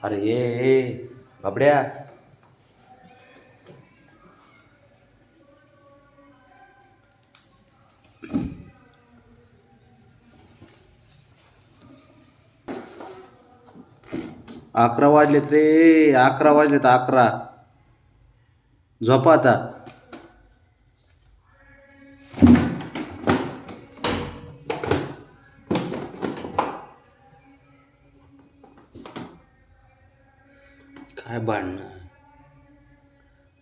अरे ये बाबड्या. अकरा वाजलेत रे, 11 वाजलेत, 11. झोपा आता. काय भांडणं,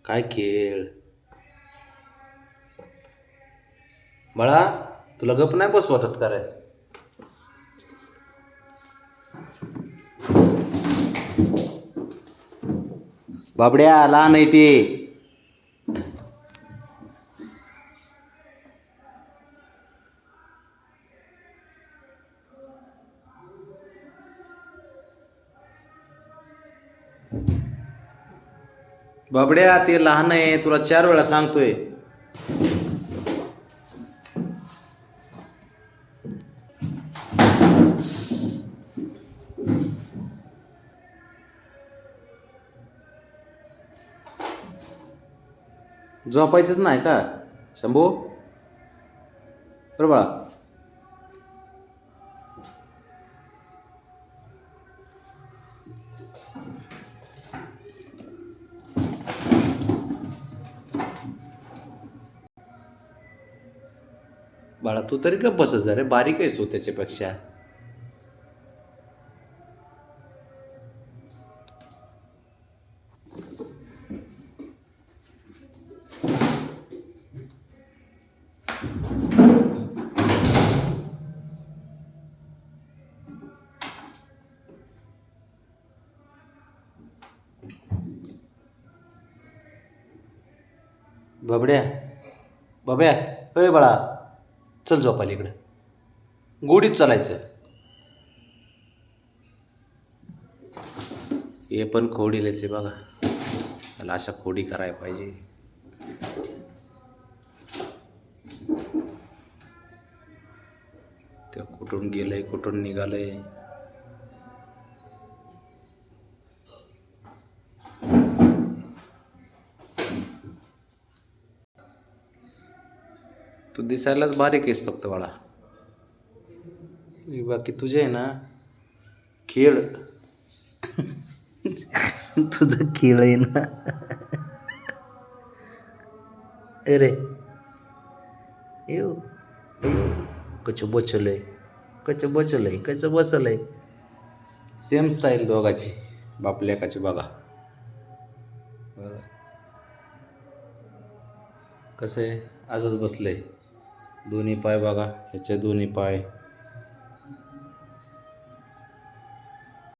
काय खेळ. बाळा, तुला गप नाही बस वाटत का रे? बाबड्या लहान आहे ते. बाबड्या ते लहान आहे, तुला 4 वेळा सांगतोय. झोपायचंच नाही का शंभू? बरं बाळा. बाळा तू तरी गप्प बसत जा रे, बारीक आहेस तू त्याच्यापेक्षा. बाबड्या, बाब्या, अय बाळा, चल झोपायला इकडं. गोडीत चालायचं. हे पण खोडीलेच आहे बघा. त्याला अशा खोडी करायला पाहिजे. ते कुठून गेलंय, कुठून निघालंय. तू दिसायलाच बारीक आहेस फक्त बाळा. बाकी तुझे आहे ना खेळ. तुझा खेळ आहे ना. अरे येऊ कच बचलय, कच बचलय, कच बसलय. सेम स्टाईल दोघाची, बापलेकाची बघा. बघा कसं आहे, आजच बसलंय. दोन्ही पाय बघा, ह्याचे दोन्ही पाय.